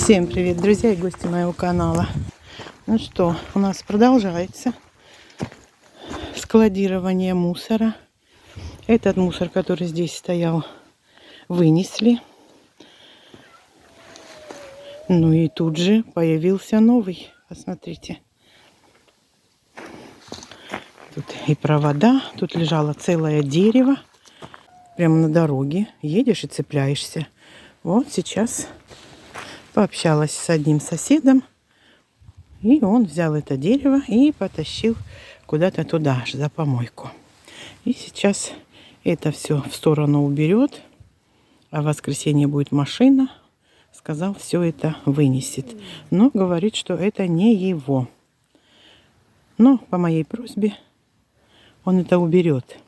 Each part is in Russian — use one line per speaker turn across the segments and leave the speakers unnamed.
Всем привет, друзья и гости моего канала. Ну что, у нас продолжается складирование мусора. Этот мусор, который здесь стоял, вынесли. Ну и тут же появился новый. Посмотрите. Тут и провода, тут лежало целое дерево. Прямо на дороге. Едешь и цепляешься. Вот сейчас пообщалась с одним соседом. И он взял это дерево и потащил куда-то туда, аж за помойку. И сейчас это все в сторону уберет. А в воскресенье будет машина. Сказал, все это вынесет. Но говорит, что это не его. Но по моей просьбе он это уберет.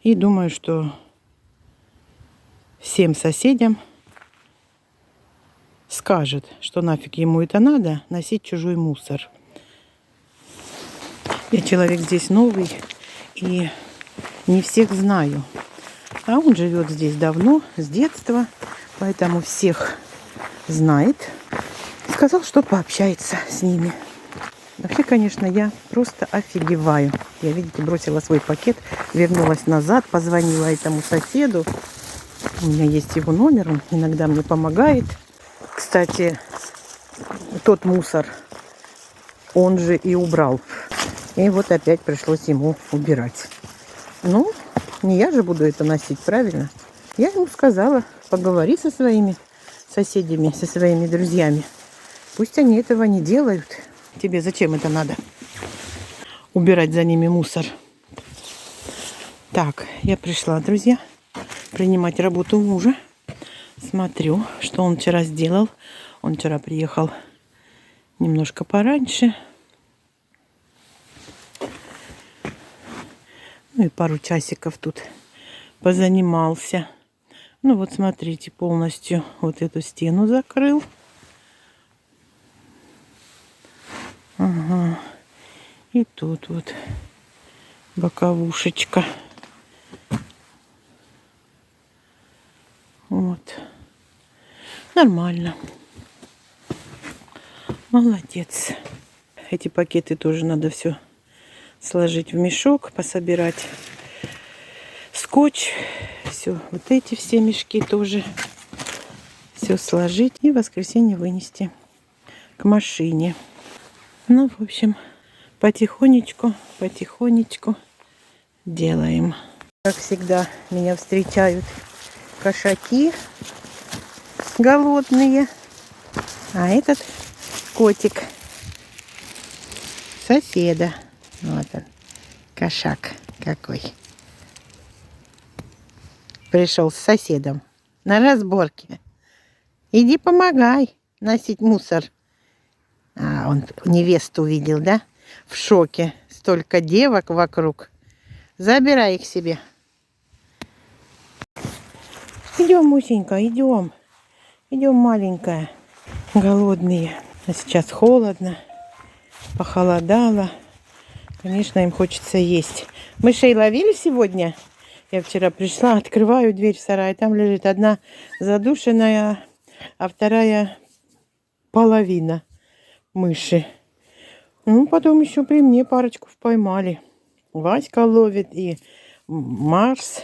И думаю, что всем соседям скажет, что нафиг ему это надо, носить чужой мусор. Я человек здесь новый и не всех знаю. А он живет здесь давно, с детства, поэтому всех знает. Сказал, что пообщается с ними. Вообще, конечно, я просто офигеваю. Я, видите, бросила свой пакет, вернулась назад, позвонила этому соседу. У меня есть его номер, он иногда мне помогает. Кстати, тот мусор он же и убрал. И вот опять пришлось ему убирать. Ну, не я же буду это носить, правильно? Я ему сказала, поговори со своими соседями, со своими друзьями. Пусть они этого не делают. Тебе зачем это надо? Убирать за ними мусор. Так, я пришла, друзья, принимать работу мужа. Смотрю, что он вчера сделал. Он вчера приехал немножко пораньше. Ну и пару часиков тут позанимался. Ну вот смотрите, полностью вот эту стену закрыл. Ага. И тут вот боковушечка. Вот. Нормально. Молодец. Эти пакеты тоже надо все сложить в мешок, пособирать. Скотч. Все. Вот эти все мешки тоже. Все сложить и в воскресенье вынести к машине. Ну, в общем, потихонечку делаем. Как всегда, меня встречают кошаки голодные. А этот котик соседа. Вот он, кошак какой. Пришел с соседом на разборке. Иди помогай носить мусор. А, он невесту увидел, да? В шоке. Столько девок вокруг. Забирай их себе. Идем, Мусенька, идем. Идем, маленькая. Голодные. А сейчас холодно. Похолодало. Конечно, им хочется есть. Мышей ловили сегодня? Я вчера пришла, открываю дверь в сарай. Там лежит одна задушенная, а вторая половина мыши. Ну, потом еще при мне парочку поймали. Васька ловит и Марс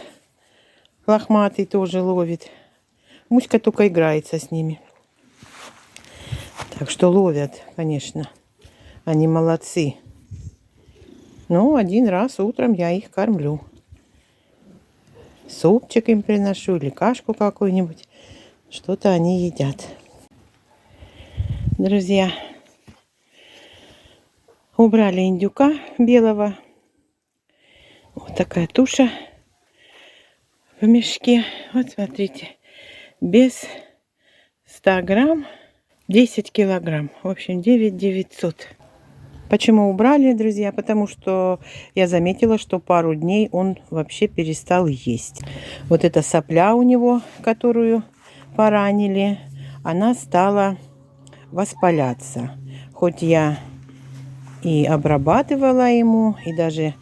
лохматый тоже ловит. Муська только играется с ними. Так что ловят, конечно. Они молодцы. Но один раз утром я их кормлю. Супчик им приношу или кашку какую-нибудь. Что-то они едят. Друзья, убрали индюка белого. Вот такая туша в мешке. Вот смотрите. Без 100 грамм 10 килограмм. В общем, 900. Почему убрали, друзья? Потому что я заметила, что пару дней он вообще перестал есть. Вот эта сопля у него, которую поранили, она стала воспаляться. Хоть я и обрабатывала ему, и даже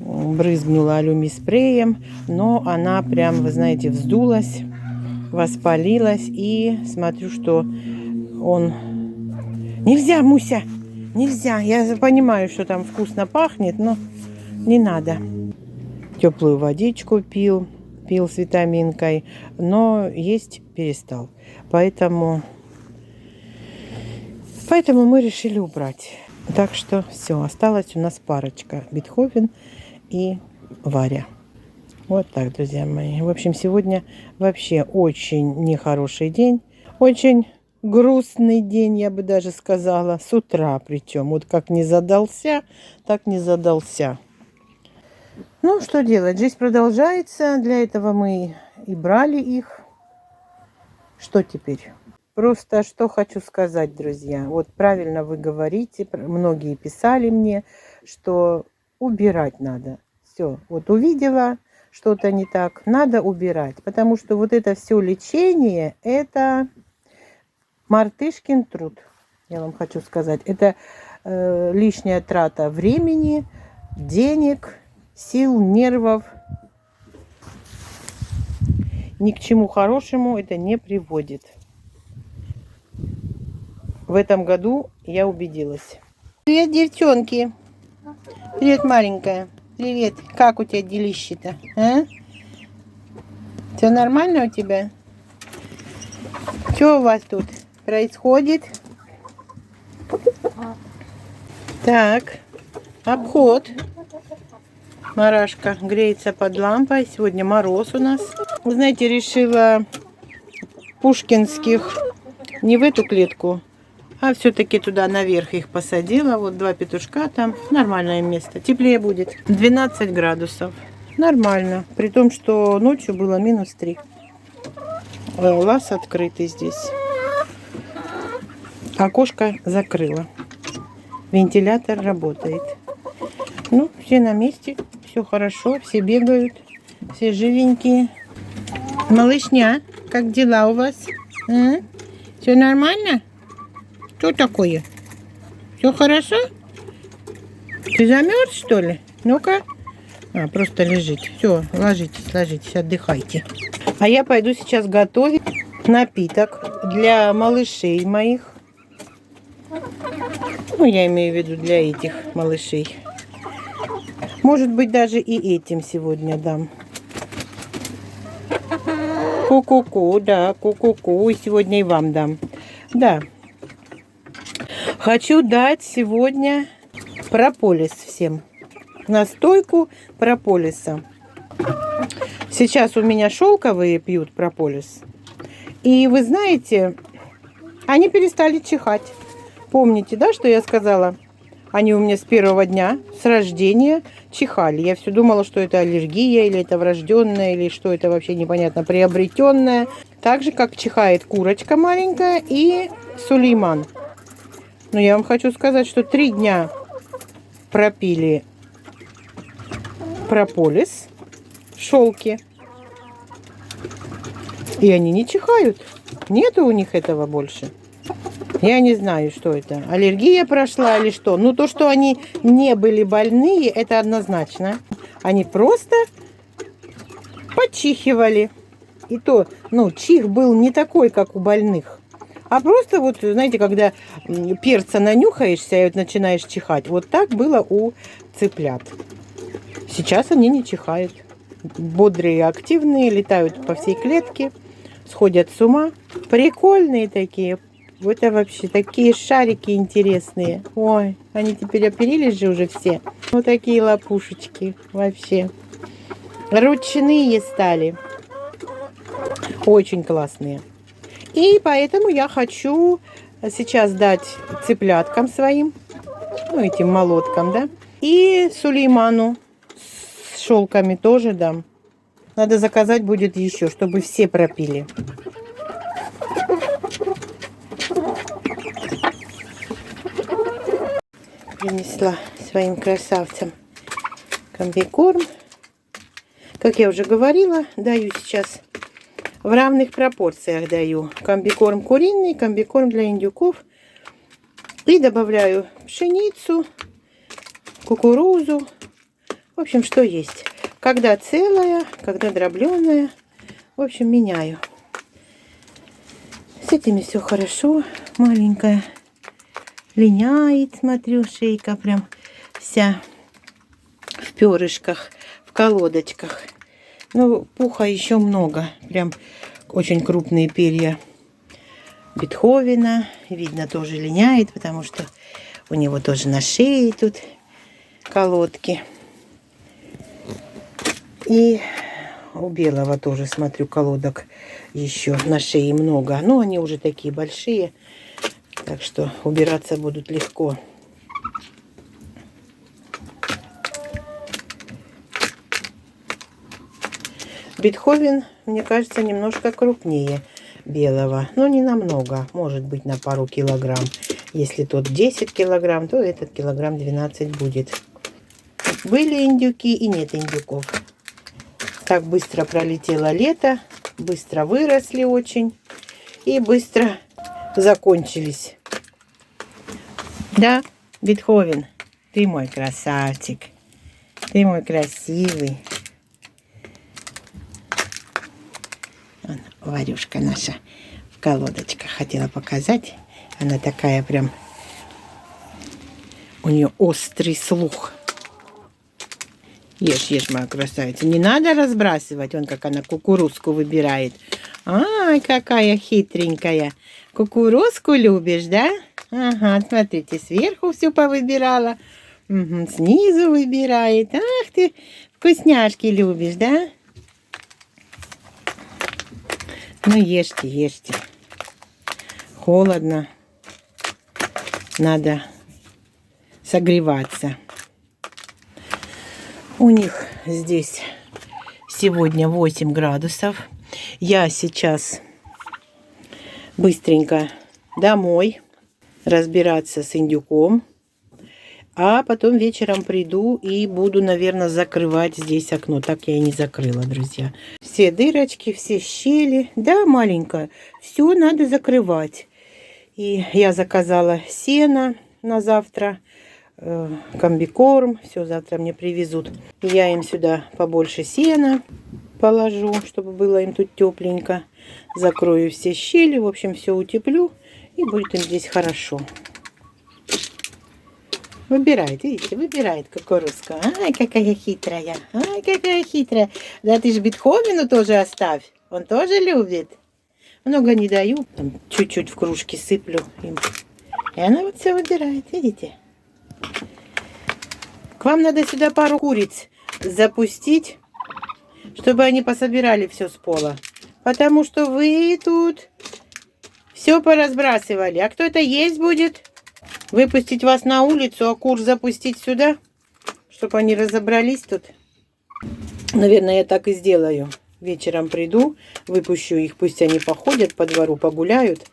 брызгнула алюмиспреем, но она прям, вы знаете, вздулась, воспалилась. И смотрю, что он... Нельзя, Муся! Нельзя! Я понимаю, что там вкусно пахнет, но не надо. Теплую водичку пил с витаминкой, но есть перестал. Поэтому мы решили убрать. Так что все, осталась у нас парочка. Бетховен и Варя. Вот так, друзья мои. В общем, сегодня вообще очень нехороший день. Очень грустный день, я бы даже сказала. С утра причем. Вот как не задался, так не задался. Ну, что делать? Жизнь продолжается. Для этого мы и брали их. Что теперь? Просто что хочу сказать, друзья. Вот правильно вы говорите, многие писали мне, что убирать надо. Все, вот увидела что-то не так, надо убирать. Потому что вот это все лечение, это мартышкин труд. Я вам хочу сказать. Это лишняя трата времени, денег, сил, нервов. Ни к чему хорошему это не приводит. В этом году я убедилась. Привет, девчонки. Привет, маленькая. Привет. Как у тебя делище-то? А? Все нормально у тебя? Что у вас тут происходит? Так, обход. Марашка греется под лампой. Сегодня мороз у нас. Вы знаете, решила пушкинских не в эту клетку, а все-таки туда наверх их посадила. Вот 2 петушка там. Нормальное место. Теплее будет. 12 градусов. Нормально. При том, что ночью было -3. Лаз открытый здесь. Окошко закрыла. Вентилятор работает. Ну, все на месте. Все хорошо. Все бегают. Все живенькие. Малышня, как дела у вас? А? Все нормально? Что такое? Все хорошо? Ты замерз, что ли? Ну-ка. Просто лежите. Все, ложитесь, отдыхайте. А я пойду сейчас готовить напиток для малышей моих. Ну, я имею в виду для этих малышей. Может быть, даже и этим сегодня дам. Ку-ку-ку, да, ку-ку-ку. И сегодня и вам дам. Да. Хочу дать сегодня прополис всем. Настойку прополиса. Сейчас у меня шелковые пьют прополис. И вы знаете, они перестали чихать. Помните, да, что я сказала? Они у меня с первого дня, с рождения, чихали. Я все думала, что это аллергия, или это врожденная, или что это вообще непонятно, приобретенное. Так же, как чихает курочка маленькая и Сулейман. Но я вам хочу сказать, что 3 дня пропили прополис в шелке. И они не чихают. Нету у них этого больше. Я не знаю, что это. Аллергия прошла или что. Ну, то, что они не были больные, это однозначно. Они просто почихивали. И то, ну, чих был не такой, как у больных. А просто вот, знаете, когда перца нанюхаешься и вот начинаешь чихать. Вот так было у цыплят. Сейчас они не чихают. Бодрые, активные, летают по всей клетке. Сходят с ума. Прикольные такие. Это вообще такие шарики интересные. Ой, они теперь оперились же уже все. Вот такие лапушечки вообще. Ручные стали. Очень классные. И поэтому я хочу сейчас дать цыпляткам своим, ну, этим молоткам, да, и Сулейману с шелками тоже дам. Надо заказать будет еще, чтобы все пропили. Принесла своим красавцам комбикорм. Как я уже говорила, даю сейчас в равных пропорциях даю. Комбикорм куриный, комбикорм для индюков. И добавляю пшеницу, кукурузу. В общем, что есть. Когда целая, когда дробленая. В общем, меняю. этими все хорошо. Маленькая линяет, смотрю, шейка прям вся в перышках, в колодочках. Ну, пуха еще много. Прям очень крупные перья Бетховена. Видно, тоже линяет, потому что у него тоже на шее тут колодки. И у белого тоже, смотрю, колодок еще на шее много. Но они уже такие большие, так что убираться будут легко. Бетховен, мне кажется, немножко крупнее белого. Но не намного. Может быть, на пару килограмм. Если тот 10 килограмм, то этот килограмм 12 будет. Были индюки и нет индюков. Так быстро пролетело лето. Быстро выросли очень. И быстро закончились. Да, Бетховен, ты мой красавчик. Ты мой красивый. Вон, Варюшка наша в колодочках. Хотела показать. Она такая прям... У нее острый слух. Ешь, ешь, моя красавица. Не надо разбрасывать. Вон как она кукурузку выбирает. Ай, какая хитренькая. Кукурузку любишь, да? Ага, смотрите, сверху все повыбирала. Угу, снизу выбирает. Ах ты, вкусняшки любишь, да? Ну, ешьте, ешьте. Холодно. Надо согреваться. У них здесь сегодня 8 градусов. Я сейчас быстренько домой разбираться с индюком. А потом вечером приду и буду, наверное, закрывать здесь окно. Так я и не закрыла, друзья. Все дырочки, все щели. Да, маленькая. Все надо закрывать. И я заказала сено на завтра. Комбикорм. Все, завтра мне привезут. Я им сюда побольше сена положу, чтобы было им тут тепленько. Закрою все щели. В общем, все утеплю. И будет им здесь хорошо. Выбирает, видите, выбирает кукурузку. Ай, какая хитрая. Ай, какая хитрая. Да ты ж Бетховену тоже оставь. Он тоже любит. Много не даю. Чуть-чуть в кружке сыплю им. И она вот все выбирает, видите. К вам надо сюда пару куриц запустить, чтобы они пособирали все с пола. Потому что вы тут все поразбрасывали. А кто это есть будет? Выпустить вас на улицу, а кур запустить сюда, чтобы они разобрались тут. Наверное, я так и сделаю. Вечером приду, выпущу их, пусть они походят по двору, погуляют.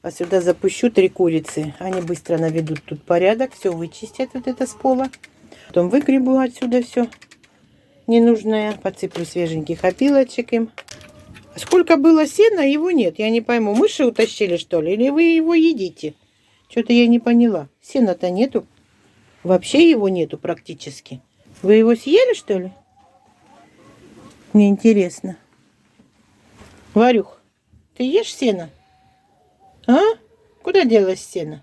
А сюда запущу 3 курицы. Они быстро наведут тут порядок, все вычистят вот это с пола. Потом выгребу отсюда все ненужное, подсыплю свеженьких опилочек им. Сколько было сена, его нет. Я не пойму, мыши утащили, что ли, или вы его едите? Что-то я не поняла. Сена-то нету. Вообще его нету практически. Вы его съели, что ли? Мне интересно. Варюх, ты ешь сено? А? Куда делась сено?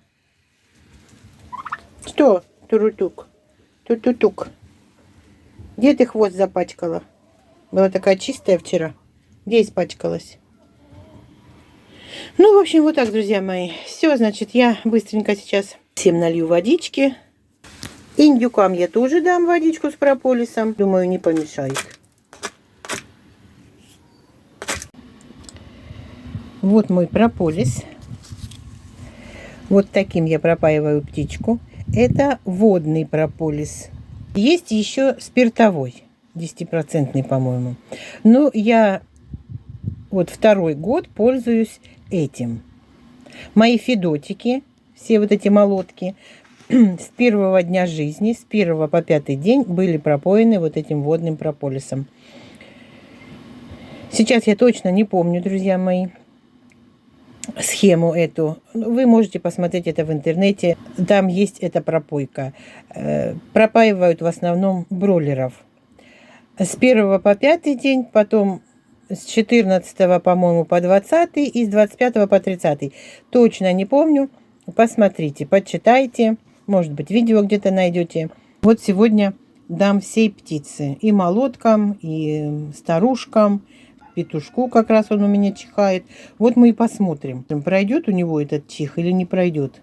Что, турутук? Тутутук. Где ты хвост запачкала? Была такая чистая вчера. Где испачкалась? Ну, в общем, вот так, друзья мои. Все, значит, я быстренько сейчас всем налью водички. Индюкам я тоже дам водичку с прополисом. Думаю, не помешает. Вот мой прополис. Вот таким я пропаиваю птичку. Это водный прополис. Есть еще спиртовой. 10%, по-моему. Но я вот 2-й год пользуюсь этим. Мои федотики, все вот эти молотки, с первого дня жизни, с 1 по 5 день были пропоены вот этим водным прополисом. Сейчас я точно не помню, друзья мои, схему эту. Вы можете посмотреть это в интернете. Там есть эта пропойка. Пропаивают в основном бройлеров. С 1 по 5 день, потом с 14, по-моему, по 20 и с 25 по 30. Точно не помню. Посмотрите, почитайте. Может быть, видео где-то найдете. Вот сегодня дам всей птице. И молоткам, и старушкам, петушку, как раз он у меня чихает. Вот мы и посмотрим, пройдет у него этот чих или не пройдет.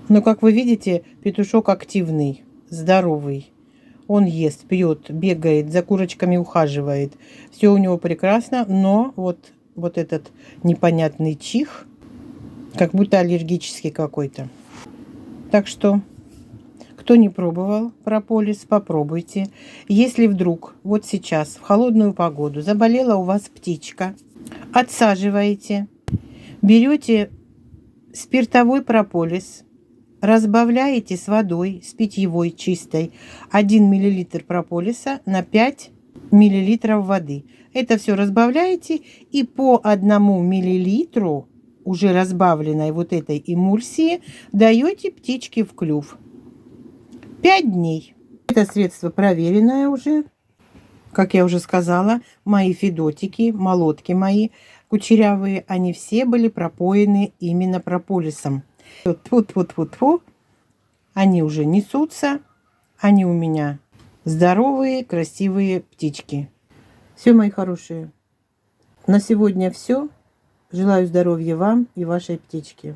Но, как вы видите, петушок активный, здоровый. Он ест, пьет, бегает, за курочками ухаживает. Все у него прекрасно, но вот этот непонятный чих, как будто аллергический какой-то. Так что, кто не пробовал прополис, попробуйте. Если вдруг вот сейчас в холодную погоду заболела у вас птичка, отсаживаете, берете спиртовой прополис, разбавляете с водой, с питьевой чистой, 1 мл прополиса на 5 мл воды. Это все разбавляете и по 1 мл уже разбавленной вот этой эмульсии даете птичке в клюв. 5 дней. Это средство проверенное уже. Как я уже сказала, мои федотики, молотки мои кучерявые, они все были пропоены именно прополисом. Тьфу-тьфу-тьфу-тьфу. Они уже несутся. Они у меня здоровые, красивые птички. Все, мои хорошие. На сегодня все. Желаю здоровья вам и вашей птичке.